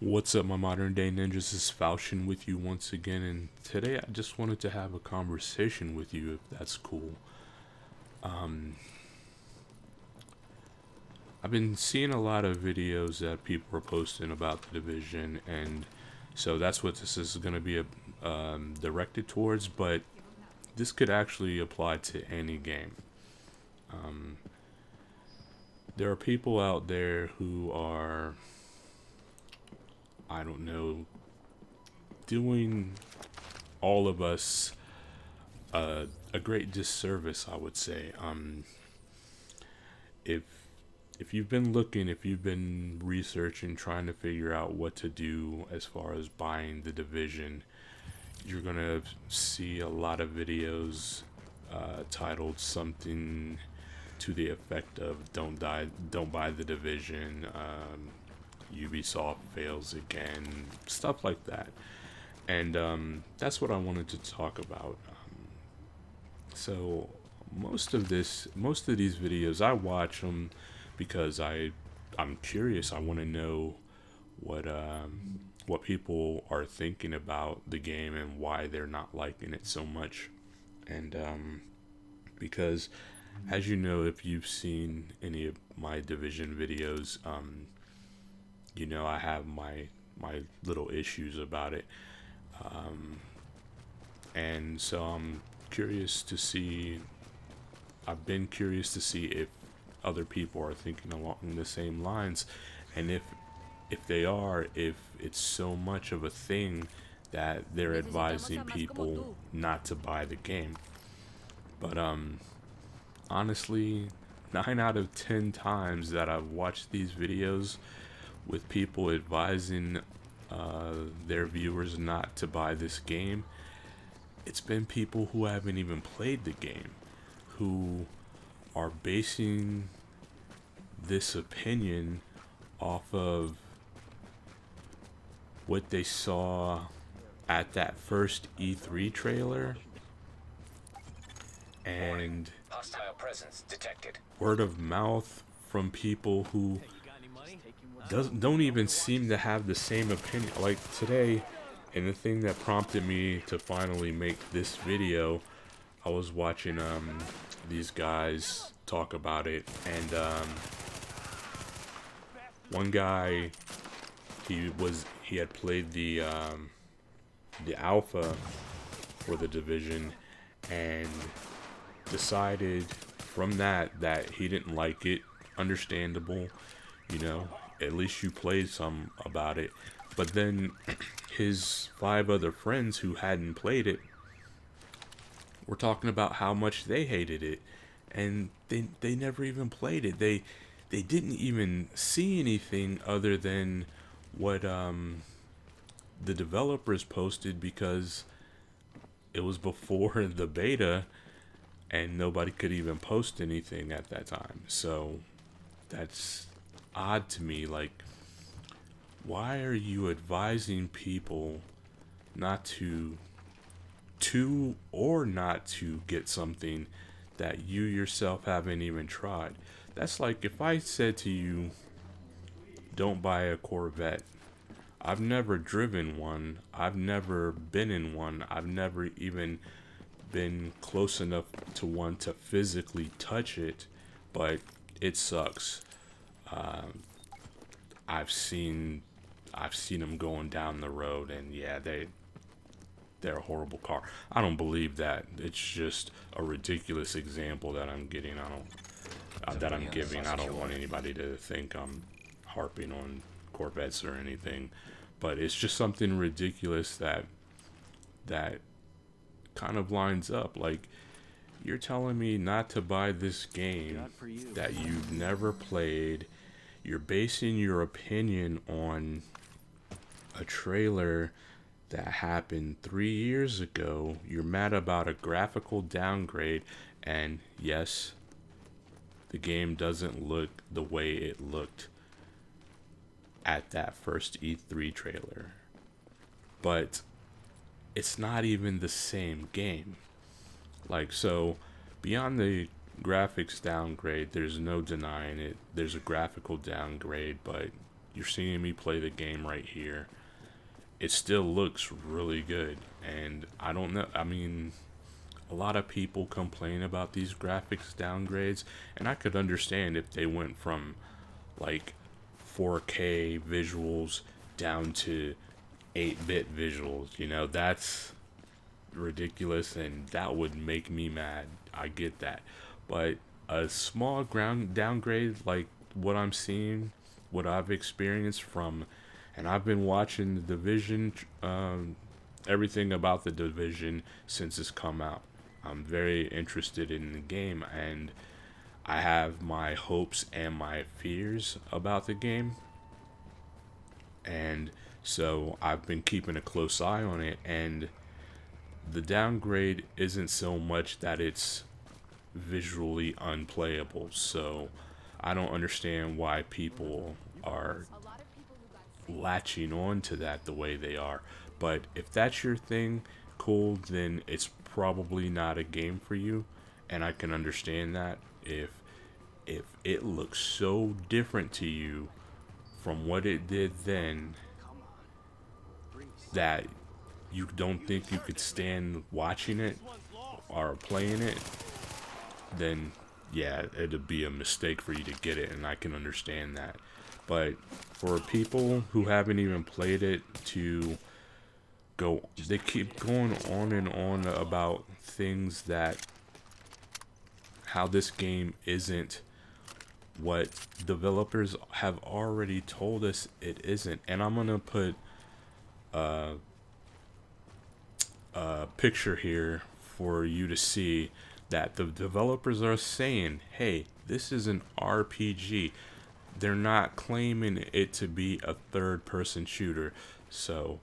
What's up, my modern day ninjas? This is Falchion with you once again, and today I just wanted to have a conversation with you, if that's cool. Um, I've been seeing a lot of videos that people are posting about the division, and so that's what this is going to be directed towards. But this could actually apply to any game. Um, there are people out there who are, I don't know, doing all of us a great disservice, I would say. If if you've been looking, if you've been researching, trying to figure out what to do as far as buying the division, you're gonna see a lot of videos titled something to the effect of don't buy the division." Ubisoft fails again, stuff like that. And that's what I wanted to talk about. So most of these videos, I watch them because I'm curious. I want to know what people are thinking about the game and why they're not liking it so much. And because, as you know, if you've seen any of my division videos, you know I have my little issues about it. Um, and so curious to see I've been curious to see if other people are thinking along the same lines, and if they are, if it's so much of a thing that they're advising people not to buy the game. But honestly, 9 out of 10 times that I've watched these videos with people advising their viewers not to buy this game, it's been people who haven't even played the game, who are basing this opinion off of what they saw at that first E3 trailer and Hostile presence detected. word of mouth from people who don't even seem to have the same opinion. Like today, and the thing that prompted me to finally make this video, I was watching these guys talk about it, and one guy, he had played the alpha for the division and decided from that he didn't like it. Understandable, you know, at least you played some about it. But then his 5 other friends who hadn't played it were talking about how much they hated it, and they never even played it. They didn't even see anything other than what the developers posted, because it was before the beta and nobody could even post anything at that time. So that's odd to me. Like, why are you advising people not to or not to get something that you yourself haven't even tried? That's like if I said to you, don't buy a Corvette. I've never driven one. I've never been in one. I've never even been close enough to one to physically touch it, but it sucks. Um, I've seen them going down the road, and yeah, they're a horrible car. I don't believe that. It's just a ridiculous example that I'm getting. I don't that I'm giving. I don't want anybody to think I'm harping on Corvettes or anything, but it's just something ridiculous that kind of lines up. Like, you're telling me not to buy this game that you've never played. You're basing your opinion on a trailer that happened 3 years ago. You're mad about a graphical downgrade, and yes, the game doesn't look the way it looked at that first E3 trailer. But it's not even the same game. Like, so beyond the graphics downgrade, there's no denying it. There's a graphical downgrade, but you're seeing me play the game right here. It still looks really good. And I don't know, I mean, a lot of people complain about these graphics downgrades, and I could understand if they went from like 4K visuals down to 8-bit visuals. You know, that's ridiculous and that would make me mad. I get that. But a small ground downgrade like what I'm seeing, what I've experienced from, and I've been watching the Division, everything about the Division since it's come out. I'm very interested in the game, and I have my hopes and my fears about the game. And so I've been keeping a close eye on it, and the downgrade isn't so much that it's visually unplayable. So I don't understand why people are latching on to that the way they are. But if that's your thing, cool, then it's probably not a game for you, and I can understand that. If it looks so different to you from what it did then that you don't think you could stand watching it or playing it, then yeah, it'd be a mistake for you to get it, and I can understand that. But for people who haven't even played it to go, they keep going on and on about things that how this game isn't what developers have already told us it isn't. And I'm gonna put a picture here for you to see that the developers are saying, hey, this is an RPG. They're not claiming it to be a third-person shooter. So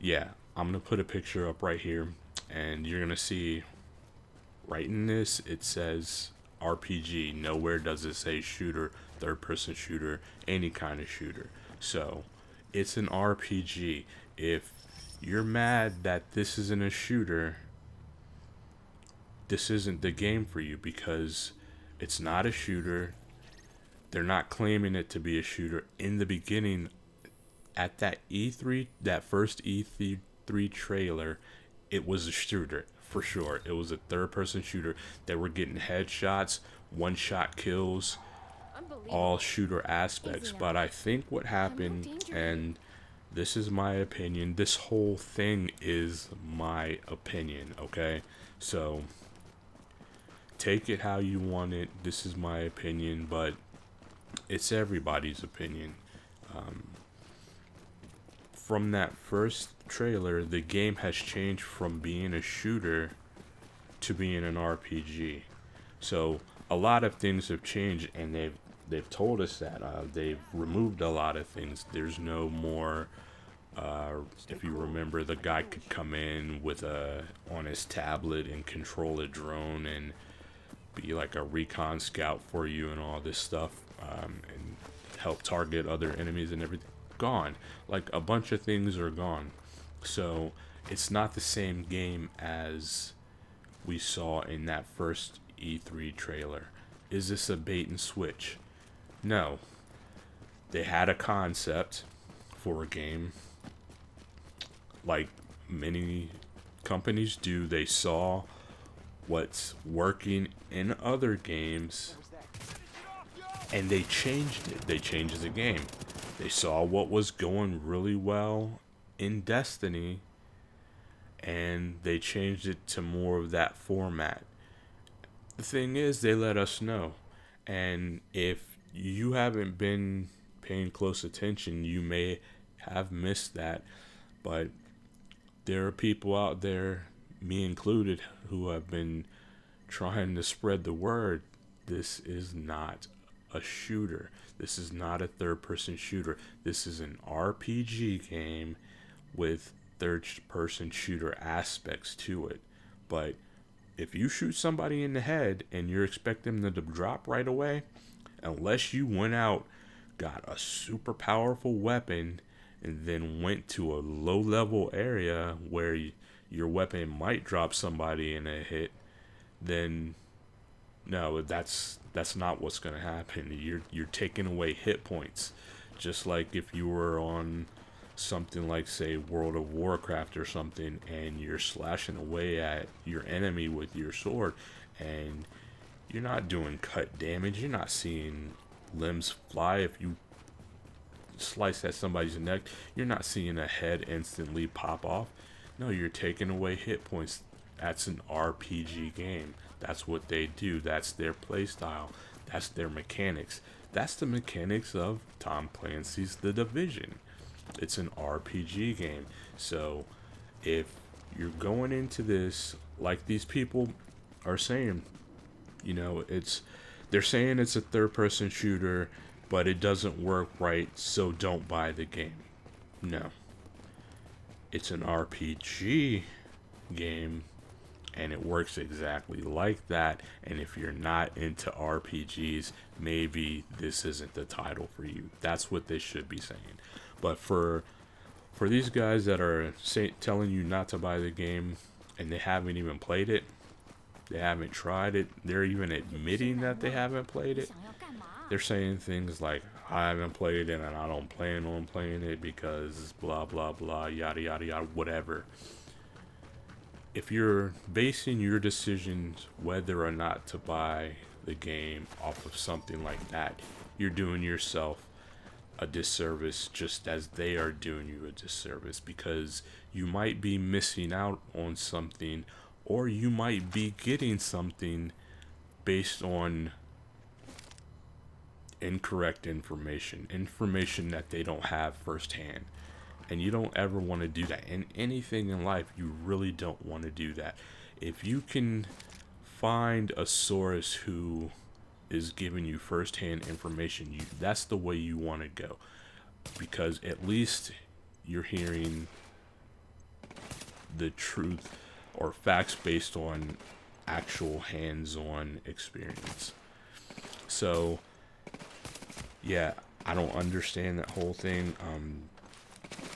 yeah, I'm gonna put a picture up right here, and you're gonna see right in this it says RPG. Nowhere does it say shooter, third-person shooter, any kind of shooter. So it's an RPG. If you're mad that this isn't a shooter, this isn't the game for you, because it's not a shooter. They're not claiming it to be a shooter. In the beginning, at that E3, that first E3 trailer, it was a shooter for sure. It was a third-person shooter. They were getting headshots, one-shot kills, all shooter aspects. But I think what happened, and this is my opinion, this whole thing is my opinion, okay? So take it how you want it. This is my opinion, but it's everybody's opinion. From that first trailer, the game has changed from being a shooter to being an RPG. So a lot of things have changed, and they've told us that they've removed a lot of things. There's no more. If you remember, the guy could come in with on his tablet and control a drone and be like a recon scout for you and all this stuff, and help target other enemies and everything. Gone. Like, a bunch of things are gone. So it's not the same game as we saw in that first E3 trailer. Is this a bait and switch? No. They had a concept for a game, like many companies do. They saw what's working in other games, and they changed it. They changed the game. They saw what was going really well in Destiny, and they changed it to more of that format. The thing is, they let us know. And if you haven't been paying close attention, you may have missed that. But there are people out there, me included, who have been trying to spread the word. This is not a shooter. This is not a third-person shooter. This is an RPG game with third-person shooter aspects to it. But if you shoot somebody in the head and you're expecting them to drop right away, unless you went out, got a super powerful weapon, and then went to a low-level area where your weapon might drop somebody in a hit, then no, that's not what's going to happen. You're taking away hit points Just like if you were on something like, say, World of Warcraft or something, and you're slashing away at your enemy with your sword, and you're not doing cut damage, you're not seeing limbs fly. If you slice at somebody's neck, you're not seeing a head instantly pop off. No, you're taking away hit points. That's an RPG game. That's what they do. That's their play style. That's their mechanics. That's the mechanics of Tom Clancy's The Division. It's an RPG game. So if you're going into this like these people are saying, you know, they're saying it's a third person shooter, but it doesn't work right, so don't buy the game. No. It's an RPG game, and it works exactly like that. And if you're not into RPGs, maybe this isn't the title for you. That's what they should be saying. But for these guys that are telling you not to buy the game, and they haven't even played it, they haven't tried it, they're even admitting that they haven't played it. They're saying things like, I haven't played it and I don't plan on playing it because blah blah blah, yada yada yada, whatever. If you're basing your decisions whether or not to buy the game off of something like that, you're doing yourself a disservice, just as they are doing you a disservice, because you might be missing out on something, or you might be getting something based on incorrect information that they don't have firsthand. And you don't ever want to do that. In anything in life, you really don't want to do that. If you can find a source who is giving you firsthand information, that's the way you want to go, because at least you're hearing the truth or facts based on actual hands-on experience. So yeah, I don't understand that whole thing.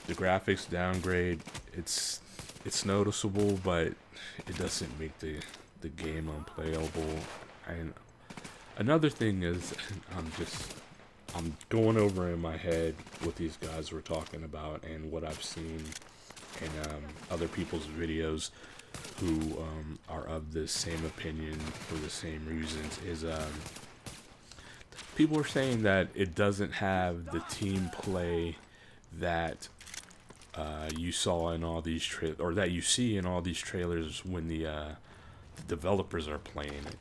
The graphics downgrade, it's noticeable, but it doesn't make the game unplayable. And another thing is, I'm going over in my head what these guys were talking about and what I've seen in other people's videos who are of the same opinion for the same reasons. Is people are saying that it doesn't have the team play that you saw in all these or that you see in all these trailers when the developers are playing it.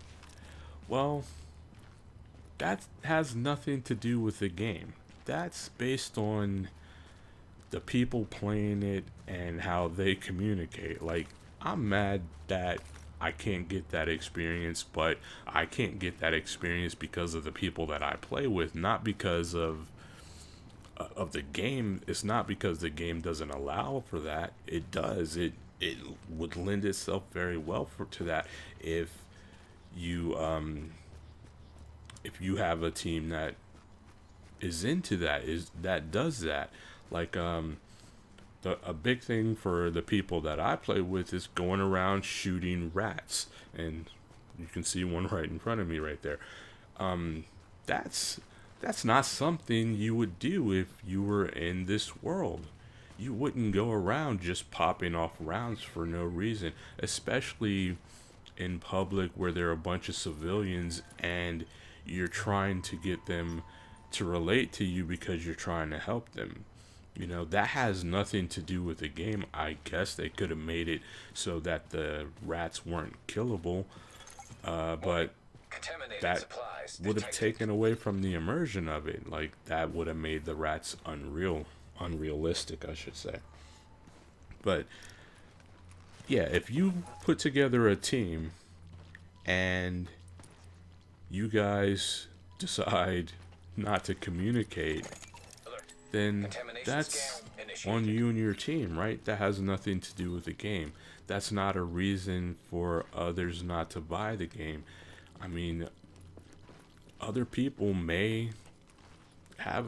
Well, that has nothing to do with the game. That's based on the people playing it and how they communicate. Like, I'm mad that I can't get that experience, but I can't get that experience because of the people that I play with, not because of the game. It's not because the game doesn't allow for that. It does. It would lend itself very well to that if you have a team that is into that, that does that. Like a big thing for the people that I play with is going around shooting rats, and you can see one right in front of me right there. That's not something you would do if you were in this world. You wouldn't go around just popping off rounds for no reason, especially in public where there are a bunch of civilians and you're trying to get them to relate to you because you're trying to help them. You know, that has nothing to do with the game. I guess they could have made it so that the rats weren't killable, but that would have taken away from the immersion of it. Like, that would have made the rats unrealistic, I should say. But yeah, if you put together a team and you guys decide not to communicate, then that's on you and your team, right? That has nothing to do with the game. That's not a reason for others not to buy the game. I mean, other people may have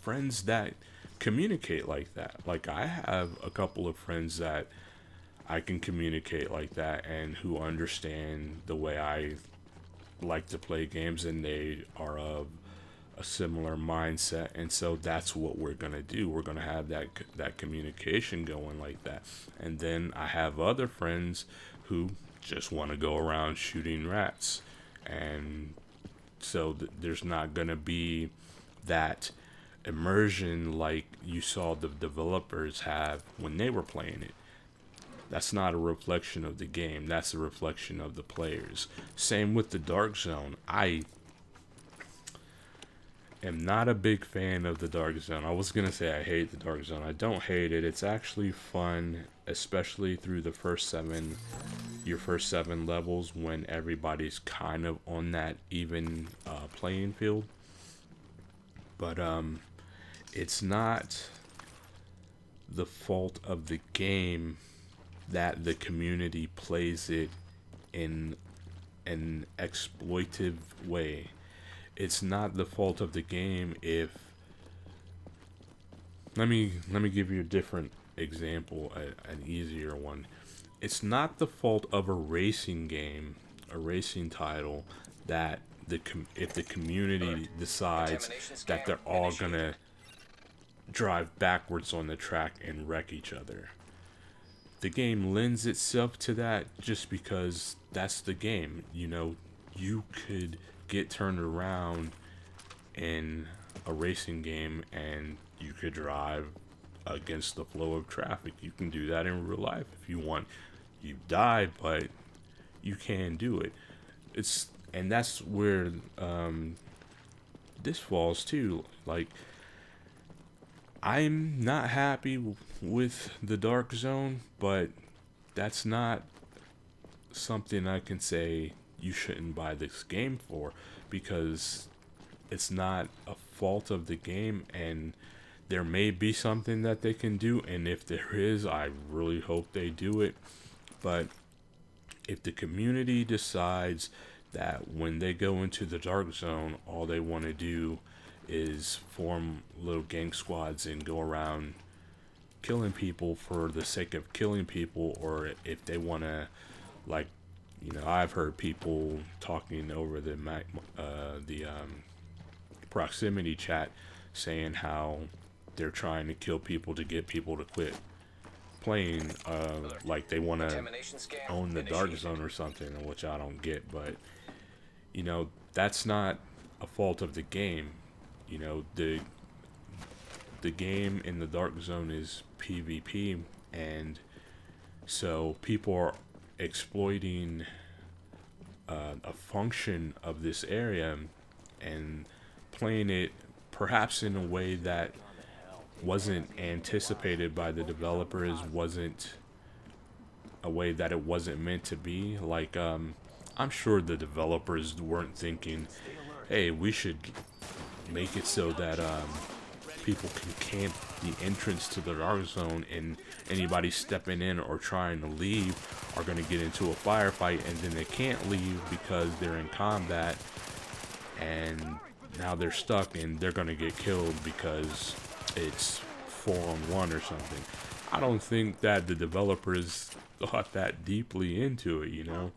friends that communicate like that. Like, I have a couple of friends that I can communicate like that and who understand the way I like to play games, and they are of a similar mindset, and so that's what we're gonna do. We're gonna have that communication going like that. And then I have other friends who just want to go around shooting rats, and so there's not gonna be that immersion like you saw the developers have when they were playing it. That's not a reflection of the game. That's a reflection of the players. Same with the Dark Zone. I am not a big fan of the Dark Zone. I was gonna say I hate the Dark Zone. I don't hate it. It's actually fun, especially through the your first seven levels when everybody's kind of on that even playing field. But it's not the fault of the game that the community plays it in an exploitive way. It's not the fault of the game if let me give you a different example, an easier one. It's not the fault of a racing game, a racing title, that if the community decides that they're all gonna drive backwards on the track and wreck each other. The game lends itself to that just because that's the game. You know, you could get turned around in a racing game and you could drive against the flow of traffic. You can do that in real life if you want. You die, but you can do it. And that's where this falls too. Like, I'm not happy with the Dark Zone, but that's not something I can say you shouldn't buy this game for, because it's not a fault of the game, and there may be something that they can do, and if there is, I really hope they do it. But if the community decides that when they go into the Dark Zone, all they want to do is form little gang squads and go around killing people for the sake of killing people, or if they want to, like, you know, I've heard people talking over the proximity chat saying how they're trying to kill people to get people to quit playing, like they want to own the Dark Zone or something, which I don't get. But you know, that's not a fault of the game. You know, the game in the Dark Zone is PvP, and so people are exploiting a function of this area and playing it perhaps in a way that wasn't anticipated by the developers, wasn't a way that it wasn't meant to be. Like, I'm sure the developers weren't thinking, hey, we should make it so that people can camp the entrance to the Dark Zone, and anybody stepping in or trying to leave are going to get into a firefight, and then they can't leave because they're in combat, and now they're stuck and they're going to get killed because it's 4-on-1 or something. I don't think that the developers thought that deeply into it, you know.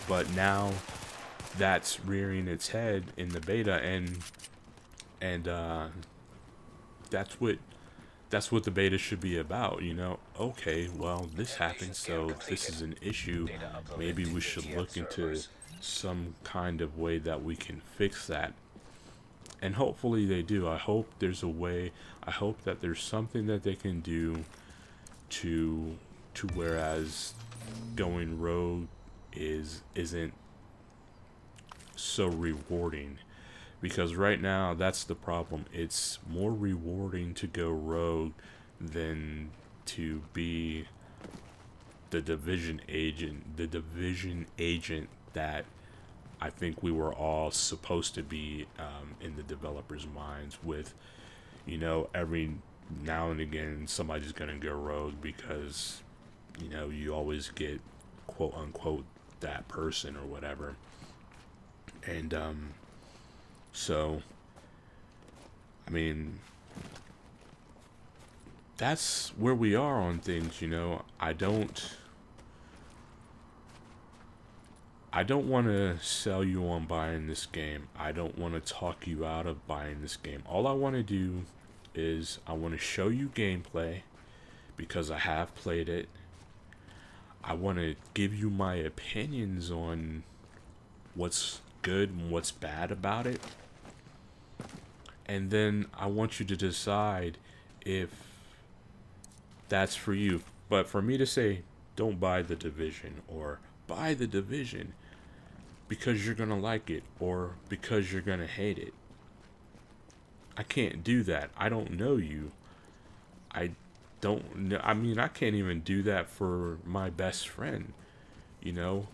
But now that's rearing its head in the beta, and that's what the beta should be about, you know. Okay, well, this happened, so this is an issue. Maybe we should look into some kind of way that we can fix that. And hopefully they do. I hope there's a way. I hope that there's something that they can do to whereas going rogue isn't so rewarding. Because right now, that's the problem. It's more rewarding to go rogue than to be the division agent. The division agent that I think we were all supposed to be in the developers' minds. With, you know, every now and again, somebody's going to go rogue because, you know, you always get, quote unquote, that person or whatever. And, so, I mean, that's where we are on things, you know. I don't I don't want to sell you on buying this game. I don't want to talk you out of buying this game. All I want to do is I want to show you gameplay because I have played it. I want to give you my opinions on what's good and what's bad about it. And then I want you to decide if that's for you. But for me to say, don't buy The Division, or buy The Division because you're going to like it or because you're going to hate it, I can't do that. I don't know you. I don't know. I mean, I can't even do that for my best friend. You know,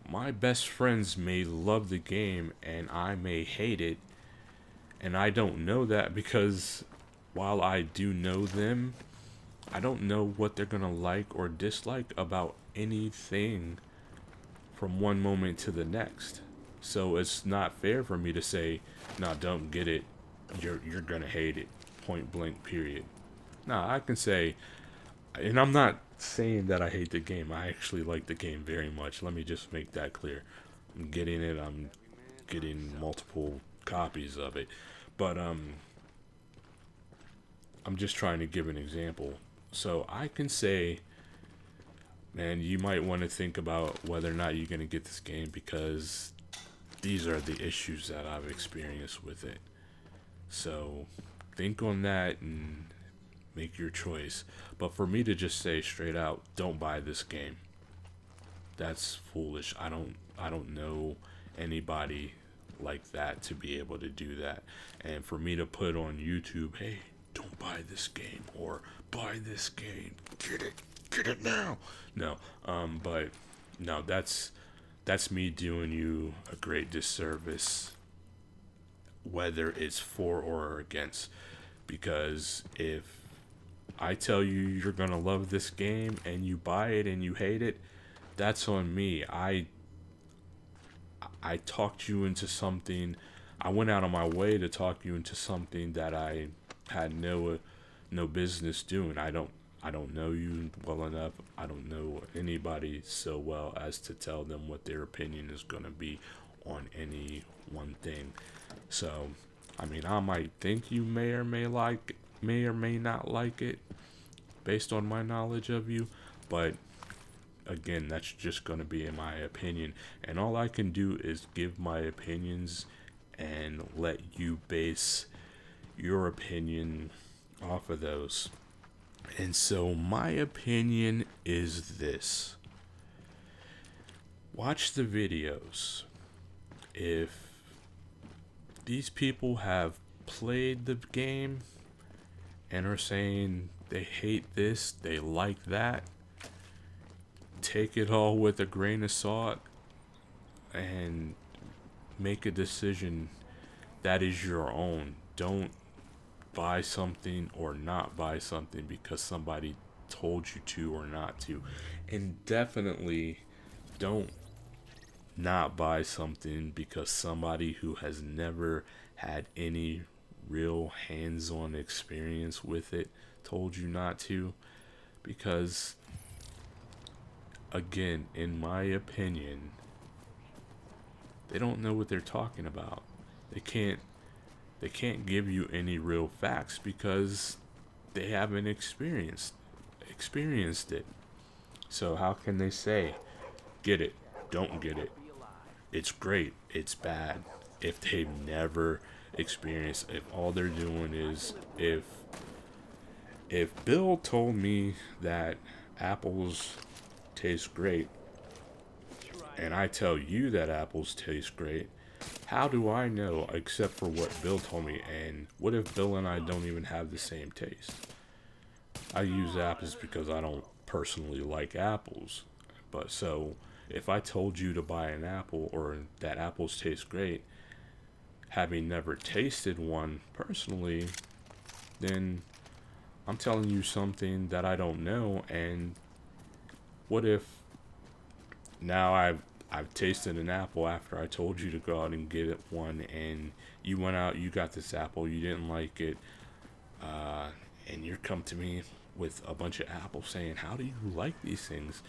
my best friends may love the game and I may hate it. And I don't know that because while I do know them, I don't know what they're going to like or dislike about anything from one moment to the next. So it's not fair for me to say, "No, don't get it. You're going to hate it. Point blank, period." No, I can say, and I'm not saying that I hate the game. I actually like the game very much. Let me just make that clear. I'm getting it. I'm getting multiple copies of it. But I'm just trying to give an example. So I can say, man, you might want to think about whether or not you're going to get this game because these are the issues that I've experienced with it. So think on that and make your choice. But for me to just say straight out, don't buy this game, that's foolish. I don't know anybody like that to be able to do that. And for me to put on YouTube, hey, don't buy this game, or buy this game, get it now. No, but no, that's me doing you a great disservice, whether it's for or against. Because if I tell you you're gonna love this game and you buy it and you hate it, that's on me. I talked you into something. I went out of my way to talk you into something that I had no business doing. I don't know you well enough. I don't know anybody so well as to tell them what their opinion is going to be on any one thing. So, I mean, I might think you may or may not like it based on my knowledge of you, but again, that's just going to be in my opinion, and all I can do is give my opinions and let you base your opinion off of those. And so my opinion is this: watch the videos. If these people have played the game and are saying they hate this, they like that, take it all with a grain of salt and make a decision that is your own. Don't buy something or not buy something because somebody told you to or not to. And definitely don't not buy something because somebody who has never had any real hands-on experience with it told you not to. Because again, in my opinion, they don't know what they're talking about. They can't give you any real facts because they haven't experienced it. So how can they say, get it, don't get it, it's great, it's bad, if they've never experienced, if all they're doing is, if Bill told me that apples taste great, and I tell you that apples taste great, how do I know except for what Bill told me? And what if Bill and I don't even have the same taste? I use apples because I don't personally like apples. But so if I told you to buy an apple or that apples taste great, having never tasted one personally, then I'm telling you something that I don't know. And what if now I've tasted an apple after I told you to go out and get it one, and you went out, you got this apple, you didn't like it, and you come to me with a bunch of apples saying, how do you like these things?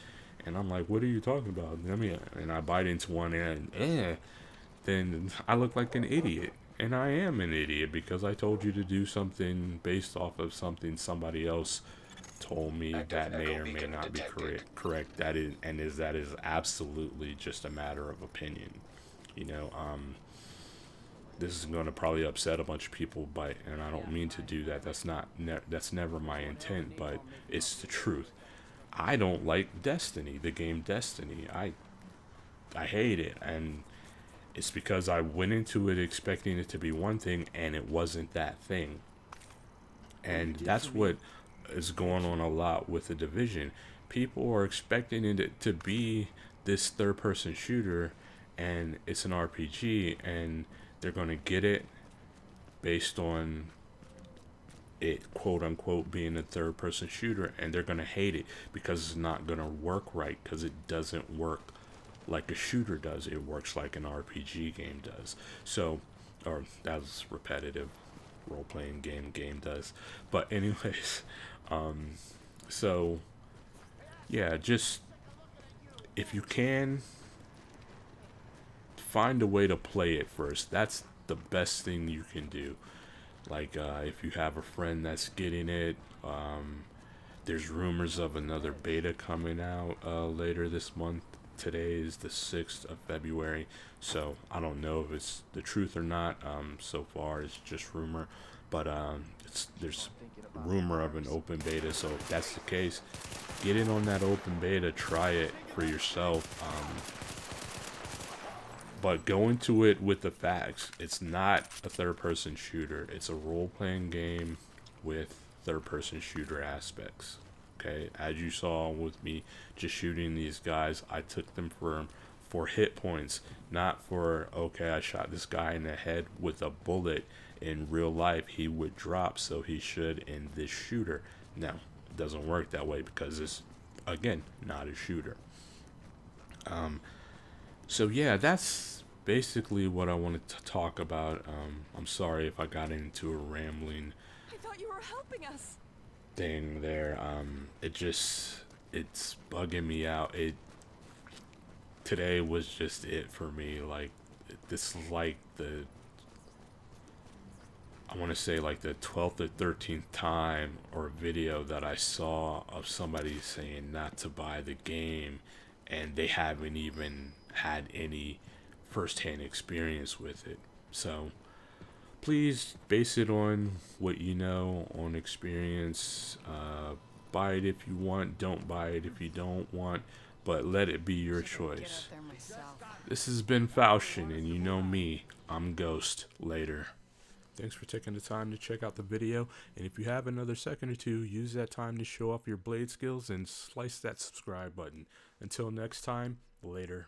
And I'm like, what are you talking about? And I bite into one and then I look like an idiot. And I am an idiot because I told you to do something based off of something somebody else told me Active that may echo or may beacon not be detected. correct. That is absolutely just a matter of opinion. You know, this is going to probably upset a bunch of people, but and I don't mean to do that. That's never my intent, but it's the truth. I don't like Destiny, the game Destiny. I hate it, and it's because I went into it expecting it to be one thing and it wasn't that thing. And that's what is going on a lot with the Division. People are expecting it to be this third person shooter and it's an RPG, and they're going to get it based on it, quote unquote, being a third person shooter, and they're going to hate it because it's not going to work right, because it doesn't work like a shooter does. It works like an RPG game does. So, or that's repetitive role playing game does. But anyways, so yeah, just if you can find a way to play it first. That's the best thing you can do. Like if you have a friend that's getting it, there's rumors of another beta coming out later this month. Today is the 6th of February, so I don't know if it's the truth or not. So far, it's just rumor, but there's rumor of an open beta. So if that's the case, get in on that open beta, try it for yourself. But go into it with the facts. It's not a third-person shooter. It's a role-playing game with third-person shooter aspects. Okay, as you saw with me just shooting these guys, I took them for hit points, not for, okay, I shot this guy in the head with a bullet. In real life, he would drop, so he should in this shooter. Now, it doesn't work that way because it's, again, not a shooter. So yeah, that's basically what I wanted to talk about. I'm sorry if I got into a rambling I thought you were helping us. thing there. It's bugging me out. Today was just it for me. Like, this is like I want to say like the 12th or 13th time or video that I saw of somebody saying not to buy the game, and they haven't even had any first-hand experience with it. So please base it on what you know, on experience. Buy it if you want, don't buy it if you don't want, but let it be your choice. This has been Falchion, and you know me, I'm Ghost. Later. Thanks for taking the time to check out the video, and if you have another second or two, use that time to show off your blade skills and slice that subscribe button. Until next time, later.